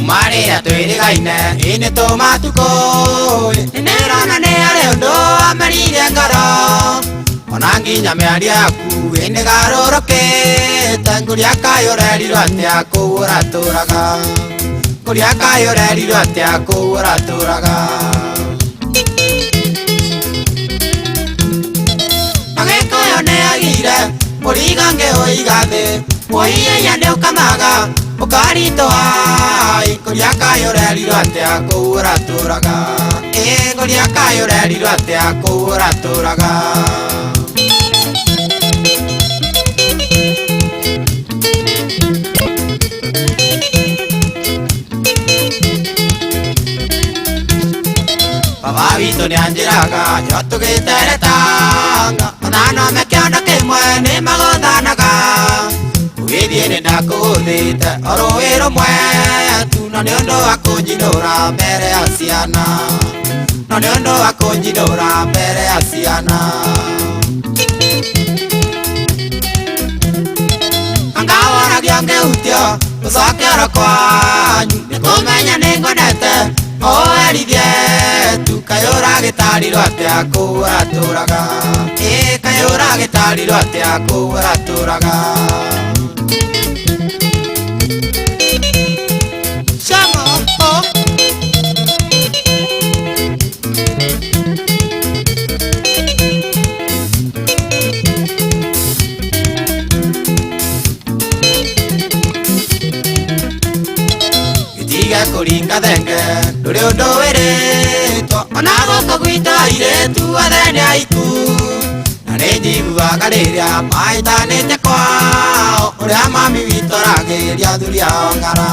Maria tuirigaine ine tomatuko nerona ne are undo amarire ngoro ona nginya miaria yaku ine garoroke tanguria kayorerirwo atia kuura turaga kuria kayorerirwo atia kuura turaga agikoyo ne agire murigange oigathe moiye yane ukamaga ukarito ai kuria kayorerirwo atia kuura turaga kuria kayorerirwo atia kuura turaga Baba witũ nĩanjĩraga njo tũgĩteretanga ona no mekĩondo kĩmwe nĩmagũthanaga ũgĩthiĩ nĩndakũgũthĩte o rũĩ rũmwe tu na nĩũndũ wa kũnjinũra mbere ya ciana na nĩũndũ wa kũnjinũra mbere ya ciana angaworagia ngĩhutio gũcokera kwanyu nĩkũmenya nĩngwenete oerithie tu kayũra gĩtarirwo atia kuura tũraga kayũra gĩtarirwo atia kuura tũraga kuringa thenge nduri undu wiritwo ona guku gwitũ airĩtu othe nĩ aiku na nĩnjiguaga rĩrĩa maitanĩte kwao ũrĩa mami witũ aragĩria athuri ao ng'ara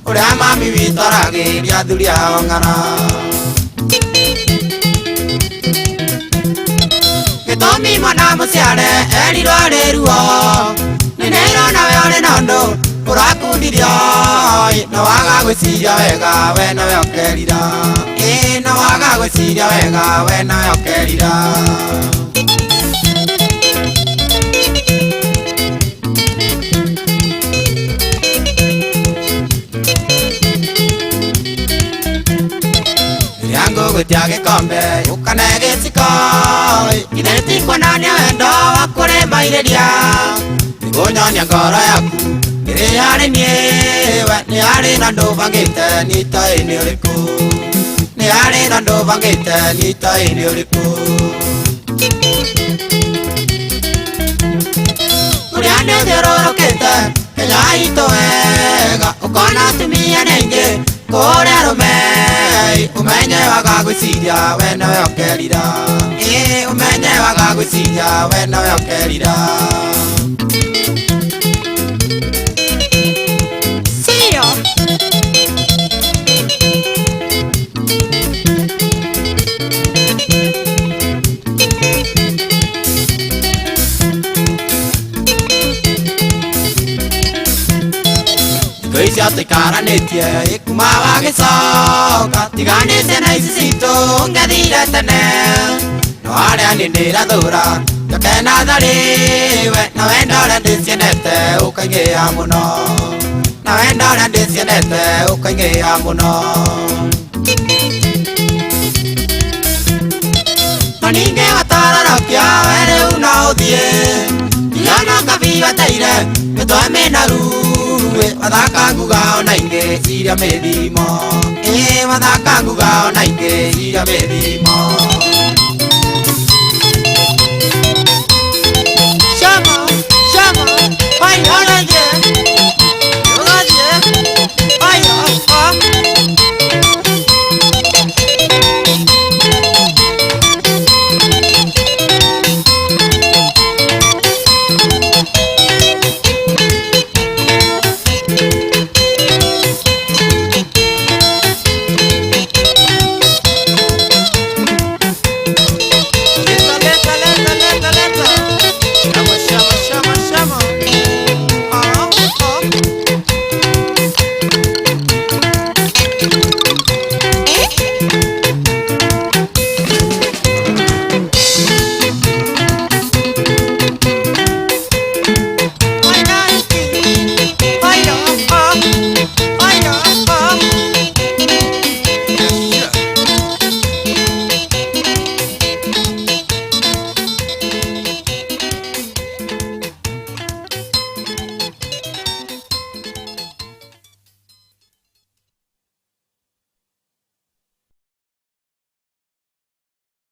ũrĩa mami witũ aragĩria athuri ao ng'ara gĩtũmi mwana mũciare erirwo arĩ ruo nĩnĩrona we ũrĩ na ũndũ ũrakundirio na waga gwĩciria wega we nawe ũkerira na waga gwĩciria wega we nawe ũkerira rĩrĩa ngũgũtia gĩkombe ũkane gĩciko ithe tikuonania wendo wa kũrĩmairĩria nĩgũnyonia ngoro yaku ĩrĩ harĩ niĩ we nĩ harĩ na ndũbangĩte nĩitoĩ nĩ ũrĩkũ nĩ harĩ na ndũbangĩte nĩitoĩ nĩ ũrĩkũ ũrĩa nĩ ũthiũrũrũkĩte Kenya itũ wega ũkona atumia nĩ aingĩ kũrĩa rũme ũmenye waga gwĩciria we nawe ũkerira ũmenye waga gwĩciria we nawe ũkerira Kwĩcia tũikaranĩtie ĩkuma wagĩcoka tiganĩte na ici citũ ngethire tene no harĩa nĩ ndĩrathũra njoke natharĩ we na wenda ũrĩa ndĩciendete ũkaingĩha mũno na wenda ũrĩa ndĩciendete ũkaingĩha mũno no ningĩ watarorokia we rĩu no ũthiĩ iona kabi bateire mĩtwe mĩnaru wathaka nguga ona ingĩ iria mĩthimo wathaka nguga ona ingĩ iria mĩthimo